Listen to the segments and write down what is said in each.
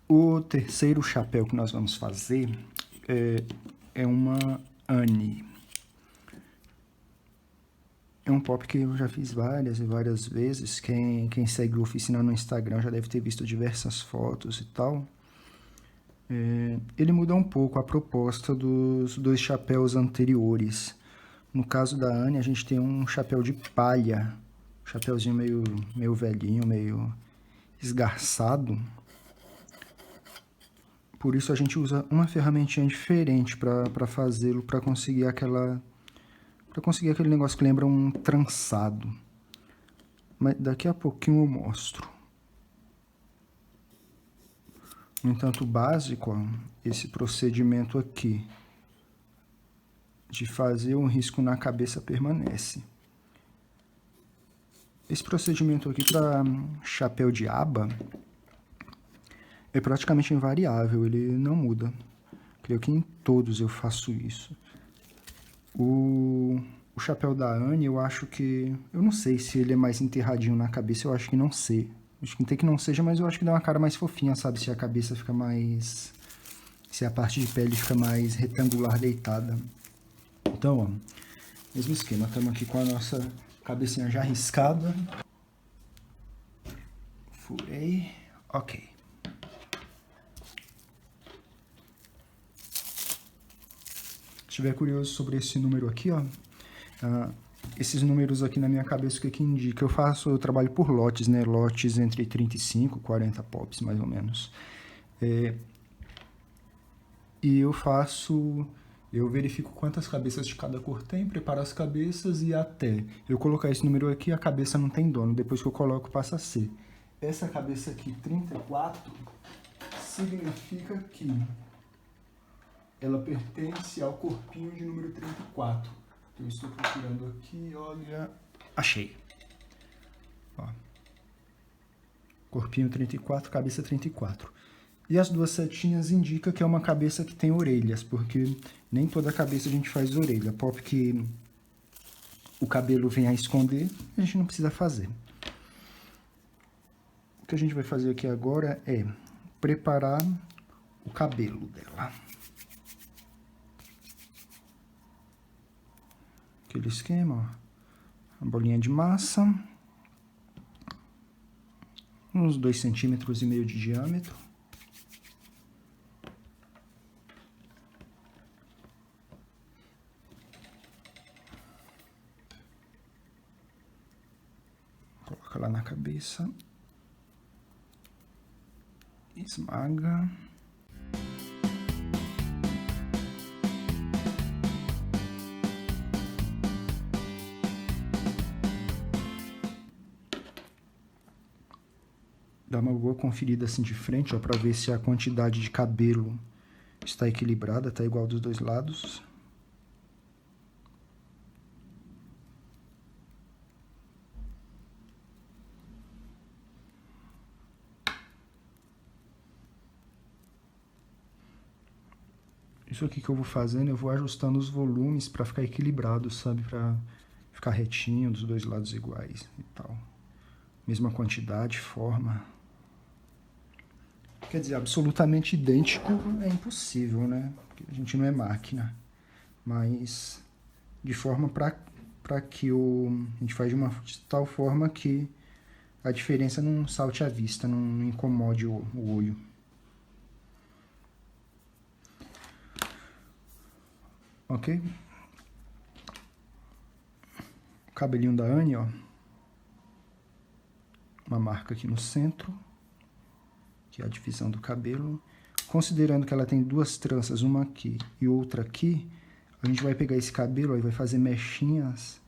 O terceiro chapéu que nós vamos fazer é uma Annie. É um pop que eu já fiz várias e várias vezes. Quem segue o Oficina no Instagram já deve ter visto diversas fotos e tal. Ele muda um pouco a proposta dos dois chapéus anteriores. No caso da Annie, a gente tem um chapéu de palha. Um chapéuzinho meio velhinho, meio esgarçado. Por isso a gente usa uma ferramentinha diferente para fazê-lo, para conseguir aquele negócio que lembra um trançado. Mas daqui a pouquinho eu mostro. No entanto, o básico, ó, esse procedimento aqui de fazer um risco na cabeça permanece. Esse procedimento aqui para chapéu de aba é praticamente invariável, ele não muda. Creio que em todos eu faço isso. O chapéu da Annie, eu acho que... Eu não sei se ele é mais enterradinho na cabeça, eu acho que não sei. Acho que tem que não seja, mas eu acho que dá uma cara mais fofinha, sabe? Se a cabeça fica mais... Se a parte de pele fica mais retangular deitada. Então, ó, mesmo esquema. Estamos aqui com a nossa cabecinha já riscada. Furei. Ok. Se estiver curioso sobre esse número aqui, ó, esses números aqui na minha cabeça, o que indica? Eu trabalho por lotes, né? Lotes entre 35 e 40 pops, mais ou menos. E eu verifico quantas cabeças de cada cor tem, preparo as cabeças e até eu colocar esse número aqui, a cabeça não tem dono. Depois que eu coloco, passa a ser. Essa cabeça aqui, 34, significa que ela pertence ao corpinho de número 34. Então, eu estou procurando aqui, olha... Achei. Ó. Corpinho 34, cabeça 34. E as duas setinhas indicam que é uma cabeça que tem orelhas, porque nem toda cabeça a gente faz orelha. Pop que o cabelo vem a esconder, a gente não precisa fazer. O que a gente vai fazer aqui agora é preparar o cabelo dela. Aquele esquema, ó. A bolinha de massa. Uns 2,5 centímetros de diâmetro. Coloca lá na cabeça. Esmaga. Dá uma boa conferida assim de frente, ó, para ver se a quantidade de cabelo está equilibrada, tá igual dos dois lados. Isso aqui que eu vou fazendo, eu vou ajustando os volumes para ficar equilibrado, sabe? Para ficar retinho, dos dois lados iguais e tal. Mesma quantidade, forma. Quer dizer, absolutamente idêntico é impossível, né? Porque a gente não é máquina. Mas de forma para que a gente faz de tal forma que a diferença não salte à vista, não incomode o olho. Ok? O cabelinho da Annie, ó. Uma marca aqui no centro, que é a divisão do cabelo. Considerando que ela tem duas tranças, uma aqui e outra aqui, a gente vai pegar esse cabelo e vai fazer mechinhas,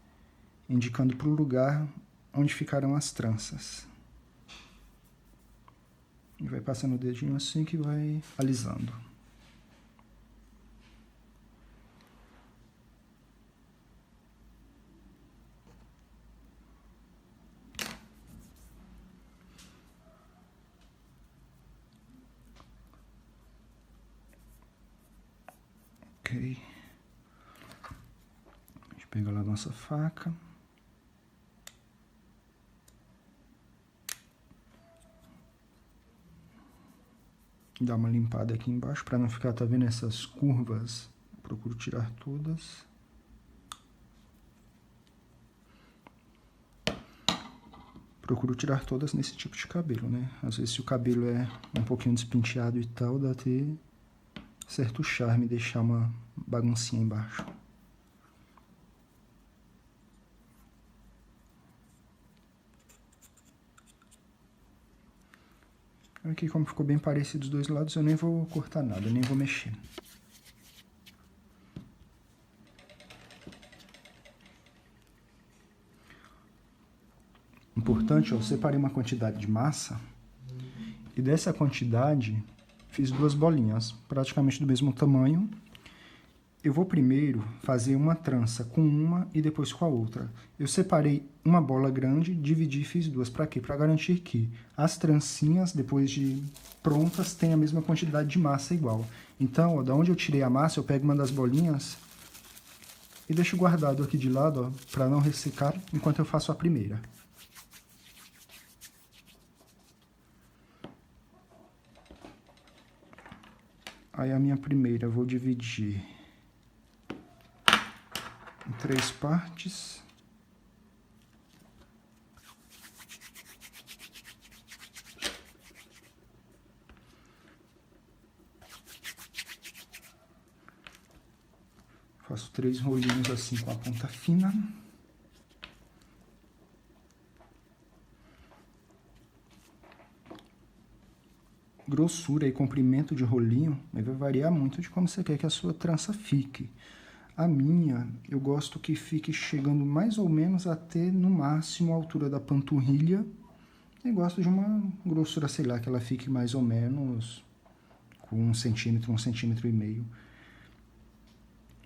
indicando para o lugar onde ficarão as tranças. E vai passando o dedinho assim que vai alisando. Ok. A gente pega lá a nossa faca. Dar uma limpada aqui embaixo para não ficar, tá vendo essas curvas? Procuro tirar todas. Procuro tirar todas nesse tipo de cabelo, né? Às vezes se o cabelo é um pouquinho despenteado e tal, dá até certo charme deixar uma baguncinha embaixo. Aqui, como ficou bem parecido dos dois lados, eu nem vou cortar nada, nem vou mexer. Importante, ó, eu separei uma quantidade de massa e dessa quantidade fiz 2 bolinhas, praticamente do mesmo tamanho. Eu vou primeiro fazer uma trança com uma e depois com a outra. Eu separei uma bola grande, dividi e fiz 2. Para quê? Para garantir que as trancinhas, depois de prontas, tenham a mesma quantidade de massa igual. Então, ó, da onde eu tirei a massa, eu pego uma das bolinhas e deixo guardado aqui de lado, para não ressecar, enquanto eu faço a primeira. Aí a minha primeira eu vou dividir em 3 partes. Faço 3 rolinhos assim com a ponta fina. Grossura e comprimento de rolinho vai variar muito de como você quer que a sua trança fique. A minha, eu gosto que fique chegando mais ou menos até, no máximo, a altura da panturrilha. Eu gosto de uma grossura, sei lá, que ela fique mais ou menos com 1 centímetro, 1,5 centímetros.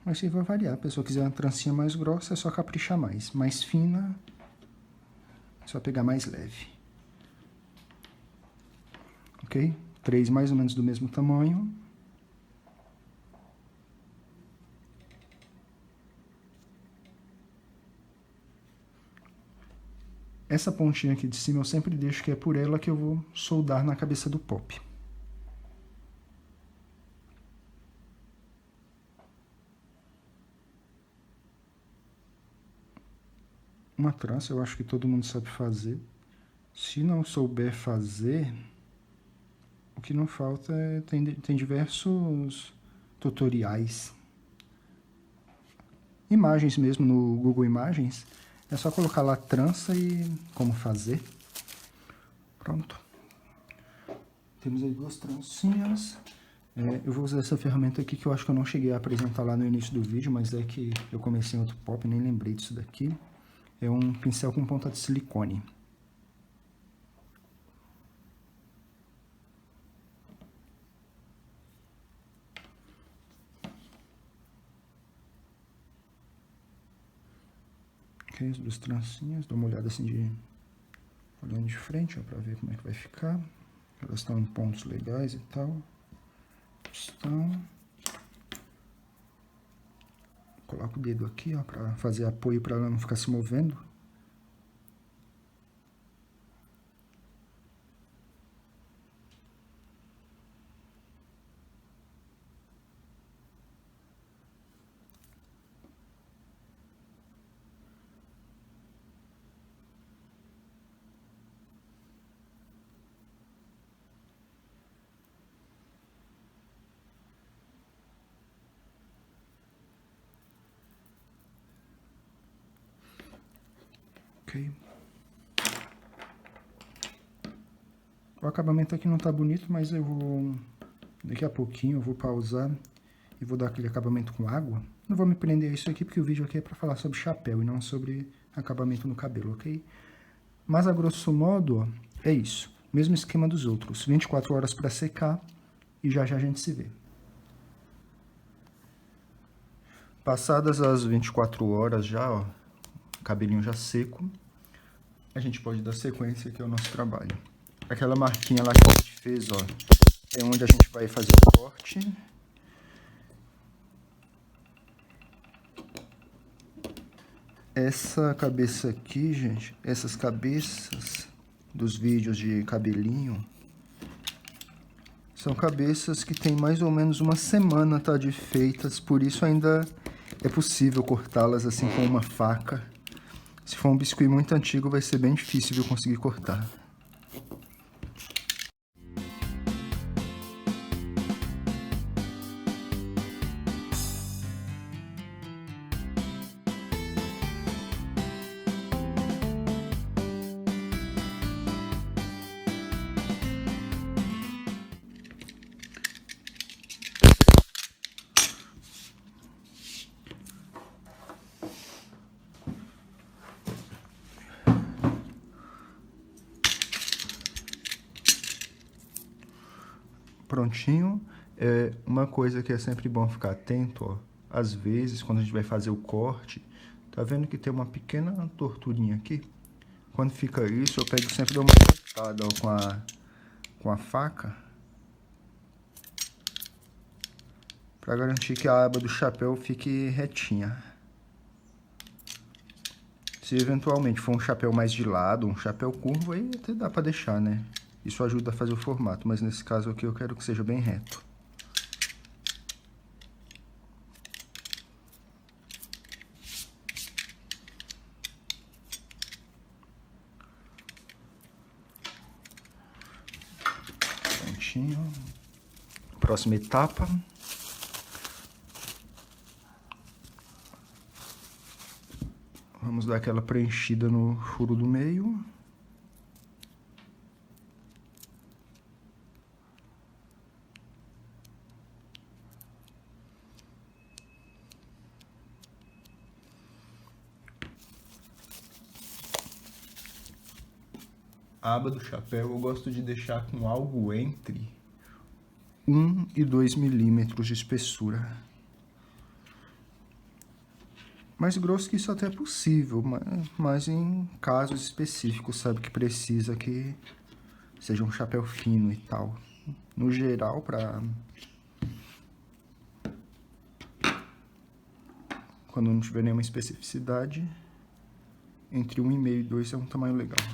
Mas isso vai variar. A pessoa quiser uma trancinha mais grossa, é só caprichar mais. Mais fina, é só pegar mais leve. Ok? 3 mais ou menos do mesmo tamanho. Essa pontinha aqui de cima eu sempre deixo que é por ela que eu vou soldar na cabeça do pop. Uma trança eu acho que todo mundo sabe fazer. Se não souber fazer, o que não falta é... Tem diversos tutoriais. Imagens mesmo no Google Imagens. É só colocar lá trança e como fazer. Pronto. Temos aí 2 trancinhas. Eu vou usar essa ferramenta aqui que eu acho que eu não cheguei a apresentar lá no início do vídeo, mas é que eu comecei em outro pop, nem lembrei disso daqui. É um pincel com ponta de silicone. Ok, as 2 trancinhas, dou uma olhada assim olhando de frente, ó, pra ver como é que vai ficar. Elas estão em pontos legais e tal. Estão. Coloco o dedo aqui, ó, pra fazer apoio para ela não ficar se movendo. Ok. O acabamento aqui não tá bonito, mas eu vou... Daqui a pouquinho eu vou pausar e vou dar aquele acabamento com água. Não vou me prender a isso aqui, porque o vídeo aqui é para falar sobre chapéu e não sobre acabamento no cabelo, ok? Mas a grosso modo, ó, é isso. Mesmo esquema dos outros. 24 horas para secar e já já a gente se vê. Passadas as 24 horas já, ó, cabelinho já seco, a gente pode dar sequência aqui ao nosso trabalho. Aquela marquinha lá que a gente fez, ó, é onde a gente vai fazer o corte. Essa cabeça aqui, gente, essas cabeças dos vídeos de cabelinho São cabeças que tem mais ou menos uma semana, tá, de feitas, por isso ainda é possível cortá-las assim com uma faca. Se for um biscuit muito antigo, vai ser bem difícil de eu conseguir cortar. Prontinho. Uma coisa que é sempre bom ficar atento, ó. Às vezes, quando a gente vai fazer o corte, tá vendo que tem uma pequena torturinha aqui? Quando fica isso, eu pego sempre dou uma cortada, ó, com a faca, para garantir que a aba do chapéu fique retinha. Se eventualmente for um chapéu mais de lado, um chapéu curvo, aí até dá para deixar, né? Isso ajuda a fazer o formato, mas nesse caso aqui eu quero que seja bem reto. Prontinho. Próxima etapa. Vamos dar aquela preenchida no furo do meio. A aba do chapéu eu gosto de deixar com algo entre 1 e 2 milímetros de espessura. Mais grosso que isso até é possível, mas em casos específicos, sabe, que precisa que seja um chapéu fino e tal. No geral, quando não tiver nenhuma especificidade, entre 1,5 e 2 é um tamanho legal.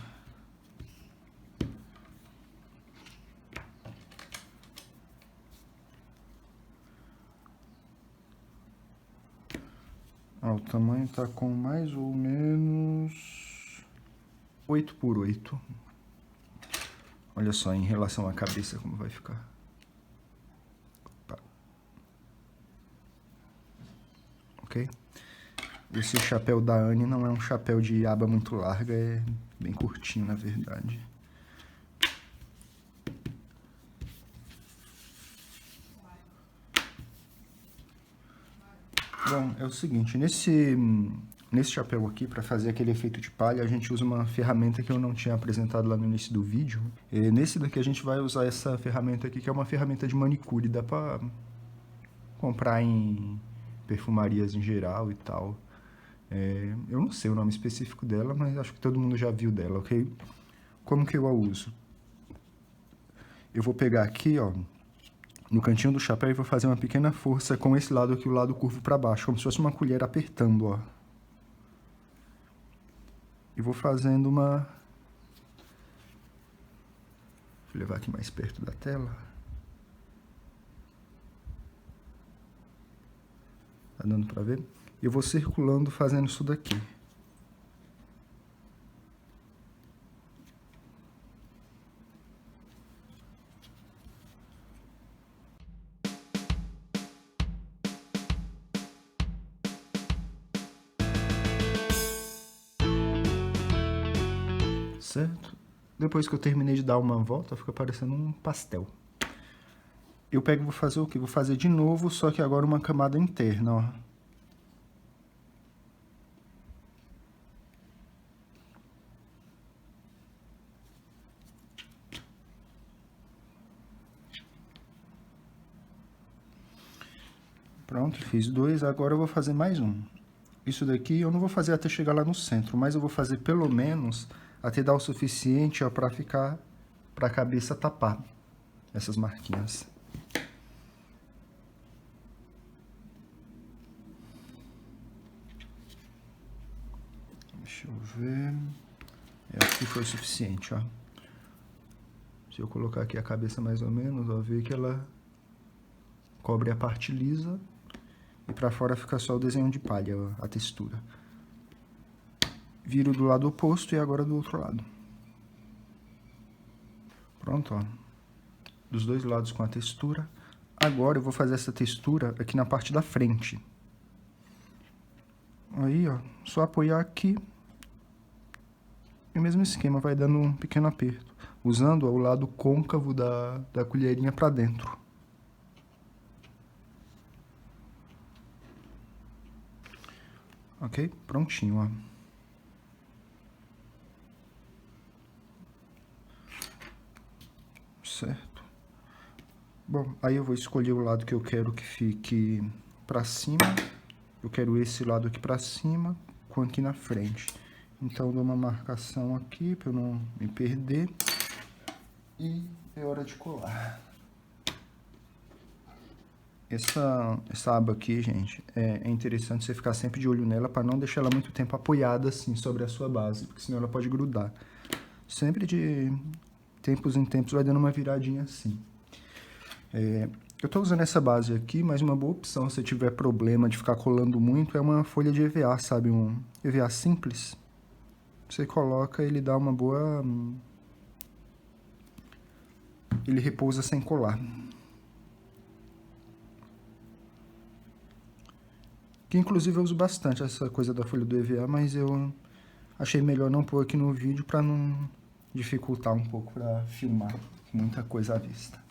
O tamanho tá com mais ou menos 8 por 8. Olha só em relação à cabeça como vai ficar. Opa. Ok? Esse chapéu da Anne não é um chapéu de aba muito larga, é bem curtinho na verdade. Bom, é o seguinte, nesse chapéu aqui, para fazer aquele efeito de palha, a gente usa uma ferramenta que eu não tinha apresentado lá no início do vídeo. E nesse daqui a gente vai usar essa ferramenta aqui, que é uma ferramenta de manicure, dá para comprar em perfumarias em geral e tal. Eu não sei o nome específico dela, mas acho que todo mundo já viu dela, ok? Como que eu a uso? Eu vou pegar aqui, ó, no cantinho do chapéu e vou fazer uma pequena força com esse lado aqui, o lado curvo para baixo, como se fosse uma colher apertando, ó. E vou fazendo uma... Vou levar aqui mais perto da tela. Tá dando para ver? Eu vou circulando fazendo isso daqui. Certo? Depois que eu terminei de dar uma volta, fica parecendo um pastel. Eu pego e vou fazer o quê? Vou fazer de novo, só que agora uma camada interna, ó. Pronto, fiz dois, agora eu vou fazer mais um. Isso daqui eu não vou fazer até chegar lá no centro, mas eu vou fazer pelo menos até dar o suficiente, ó, pra ficar, pra cabeça tapar essas marquinhas. Deixa eu ver... Aqui foi o suficiente, ó. Se eu colocar aqui a cabeça mais ou menos, ó, ver que ela cobre a parte lisa e pra fora fica só o desenho de palha, ó, a textura. Viro do lado oposto e agora do outro lado. Pronto, ó. Dos dois lados com a textura. Agora eu vou fazer essa textura aqui na parte da frente. Aí, ó, só apoiar aqui. E o mesmo esquema, vai dando um pequeno aperto. Usando ó, o lado côncavo da colherinha pra dentro. Ok? Prontinho, ó. Certo. Bom, aí eu vou escolher o lado que eu quero que fique pra cima. Eu quero esse lado aqui pra cima, com aqui na frente. Então, eu dou uma marcação aqui pra eu não me perder. E é hora de colar. Essa aba aqui, gente, é interessante você ficar sempre de olho nela para não deixar ela muito tempo apoiada assim sobre a sua base, porque senão ela pode grudar. Sempre de tempos em tempos vai dando uma viradinha assim. Eu estou usando essa base aqui, mas uma boa opção se tiver problema de ficar colando muito é uma folha de EVA, sabe? Um EVA simples. Você coloca, ele dá uma boa... Ele repousa sem colar. Que inclusive eu uso bastante essa coisa da folha do EVA, mas eu achei melhor não pôr aqui no vídeo para não dificultar um pouco para filmar muita coisa à vista.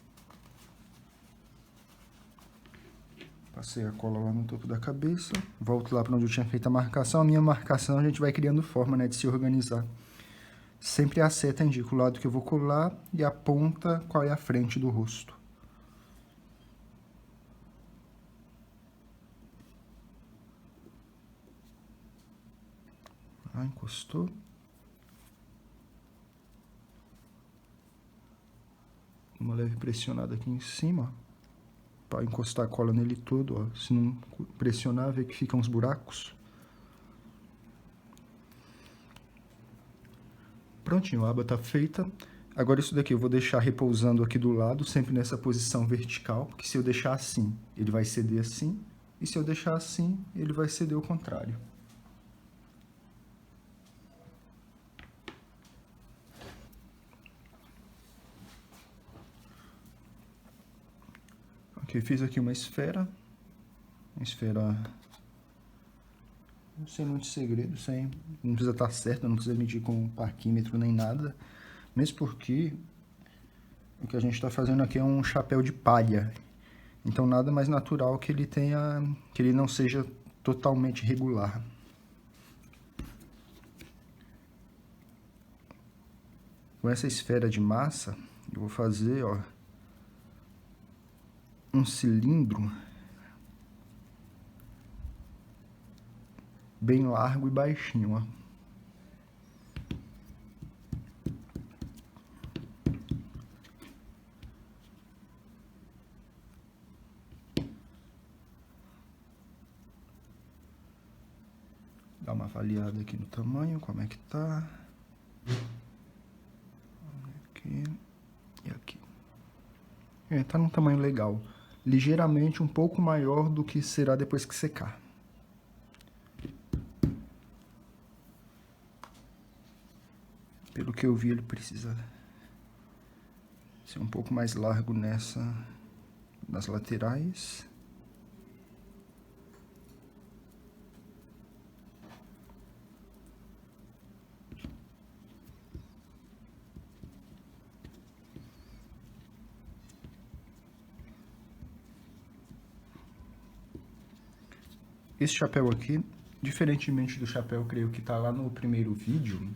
Passei a cola lá no topo da cabeça, volto lá para onde eu tinha feito a marcação. A minha marcação a gente vai criando forma, né, de se organizar. Sempre a seta indica o lado que eu vou colar e a ponta qual é a frente do rosto. Ah, encostou. Uma leve pressionada aqui em cima, para encostar a cola nele todo, ó. Se não pressionar, vê que ficam uns buracos. Prontinho, a aba tá feita. Agora isso daqui eu vou deixar repousando aqui do lado, sempre nessa posição vertical, porque se eu deixar assim, ele vai ceder assim, e se eu deixar assim, ele vai ceder ao contrário. Ok, fiz aqui uma esfera sem muito segredo, não precisa estar certa, não precisa medir com parquímetro nem nada, mesmo porque o que a gente está fazendo aqui é um chapéu de palha, então nada mais natural que ele não seja totalmente regular. Com essa esfera de massa, eu vou fazer, ó, um cilindro bem largo e baixinho, ó. Dá uma avaliada aqui no tamanho, como é que tá. Aqui e aqui. Tá num tamanho legal. Ligeiramente um pouco maior do que será depois que secar. Pelo que eu vi, ele precisa ser um pouco mais largo nas laterais. Esse chapéu aqui, diferentemente do chapéu, creio que tá lá no primeiro vídeo,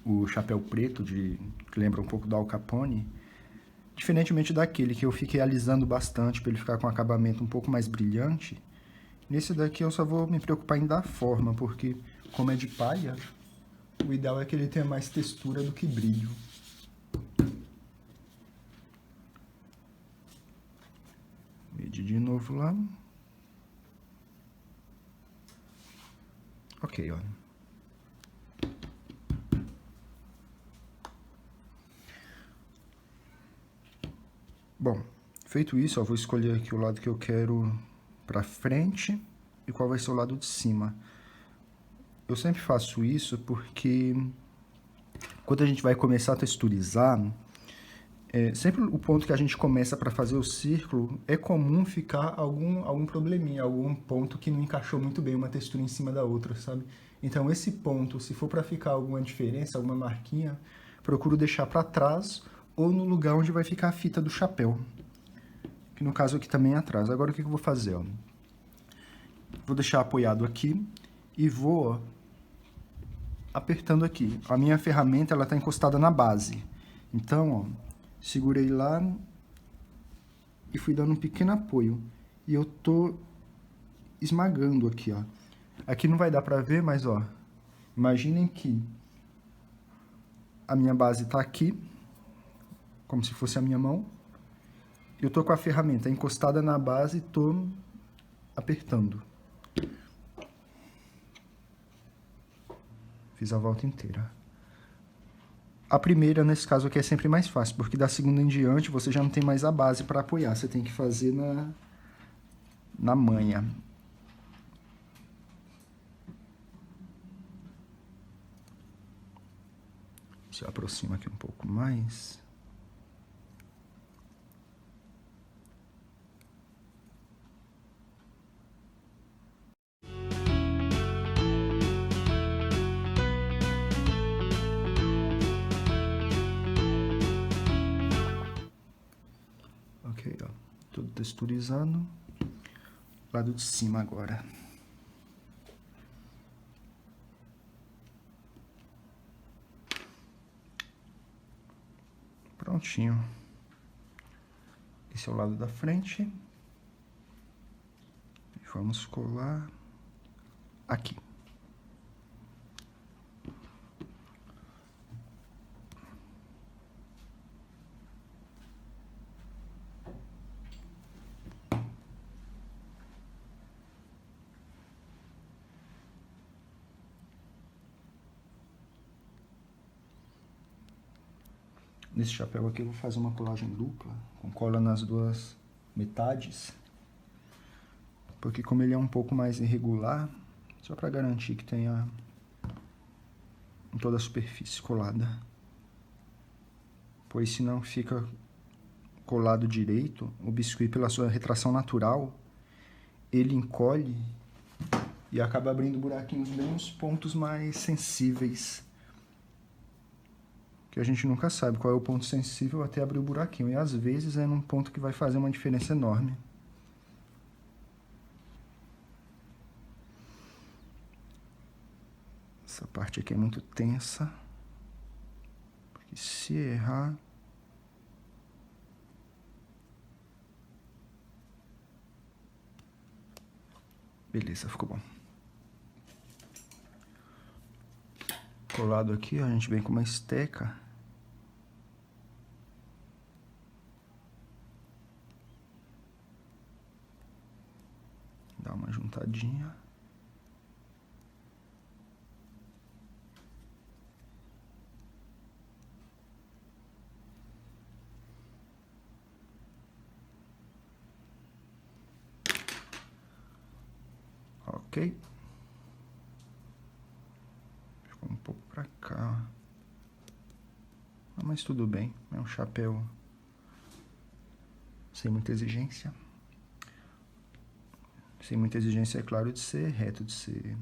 o chapéu preto, que lembra um pouco do Al Capone, diferentemente daquele que eu fiquei alisando bastante para ele ficar com um acabamento um pouco mais brilhante, nesse daqui eu só vou me preocupar em dar forma, porque como é de palha, o ideal é que ele tenha mais textura do que brilho. Medir de novo lá. Ok, olha. Bom, feito isso, eu vou escolher aqui o lado que eu quero para frente e qual vai ser o lado de cima. Eu sempre faço isso porque quando a gente vai começar a texturizar, sempre o ponto que a gente começa para fazer o círculo, é comum ficar algum probleminha, algum ponto que não encaixou muito bem uma textura em cima da outra, sabe? Então esse ponto, se for para ficar alguma diferença, alguma marquinha, procuro deixar para trás ou no lugar onde vai ficar a fita do chapéu. Que no caso aqui também é atrás. Agora o que eu vou fazer? Ó? Vou deixar apoiado aqui e vou apertando aqui. A minha ferramenta ela está encostada na base. Então, ó, segurei lá e fui dando um pequeno apoio. E eu tô esmagando aqui, ó. Aqui não vai dar para ver, mas ó, imaginem que a minha base está aqui, como se fosse a minha mão. Eu tô com a ferramenta encostada na base e tô apertando. Fiz a volta inteira. A primeira, nesse caso aqui, é sempre mais fácil, porque da segunda em diante você já não tem mais a base para apoiar. Você tem que fazer na manha. Se eu aproximo aqui um pouco mais. Ok, ó. Tudo texturizando. Lado de cima agora. Prontinho. Esse é o lado da frente. E vamos colar aqui. Nesse chapéu aqui eu vou fazer uma colagem dupla, com cola nas duas metades. Porque como ele é um pouco mais irregular, só para garantir que tenha em toda a superfície colada. Pois senão fica colado direito, o biscuit pela sua retração natural, ele encolhe e acaba abrindo buraquinhos bem nos pontos mais sensíveis. Que a gente nunca sabe qual é o ponto sensível até abrir o buraquinho. E às vezes é num ponto que vai fazer uma diferença enorme. Essa parte aqui é muito tensa. Porque se errar... Beleza, ficou bom. Colado aqui, ó, a gente vem com uma esteca. Dá uma juntadinha. Ok. Ficou um pouco pra cá. Mas tudo bem, é um chapéu sem muita exigência. Sem muita exigência, é claro, de ser reto, de ser...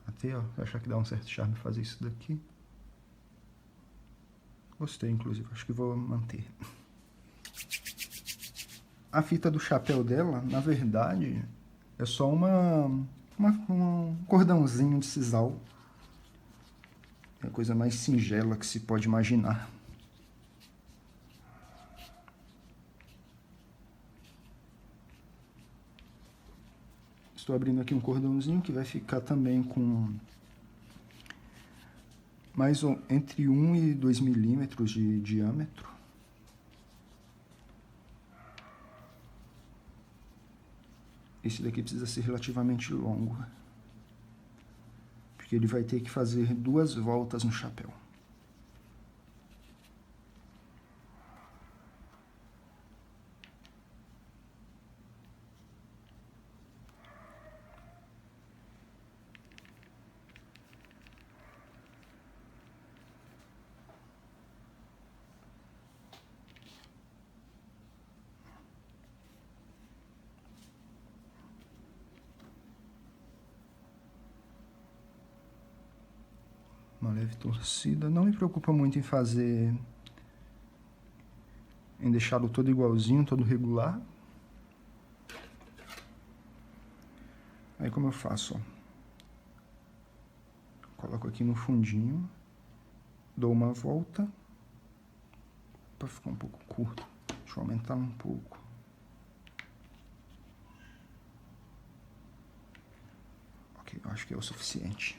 Até, ó, achar que dá um certo charme fazer isso daqui. Gostei, inclusive, acho que vou manter. A fita do chapéu dela, na verdade, é só um cordãozinho de sisal. É a coisa mais singela que se pode imaginar. Estou abrindo aqui um cordãozinho que vai ficar também com mais entre 1 e 2 milímetros de diâmetro. Esse daqui precisa ser relativamente longo, porque ele vai ter que fazer 2 voltas no chapéu. uma leve torcida. Não me preocupa muito em deixá-lo todo igualzinho, todo regular. Aí como eu faço, ó, coloco aqui no fundinho, dou uma volta, para ficar um pouco curto, deixa eu aumentar um pouco. Ok, eu acho que é o suficiente.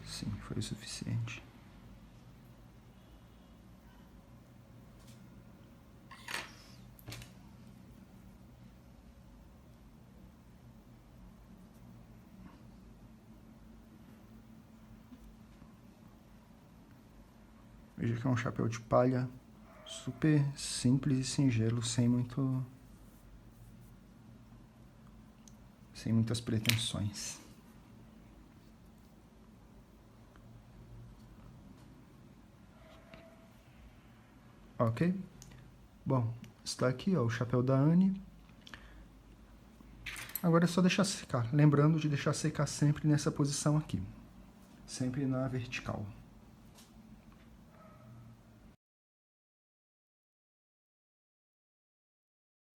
Sim, foi o suficiente. Veja que é um chapéu de palha super simples e singelo, sem muitas pretensões. Ok? Bom, está aqui, ó, o chapéu da Anne. Agora é só deixar secar. Lembrando de deixar secar sempre nessa posição aqui. Sempre na vertical.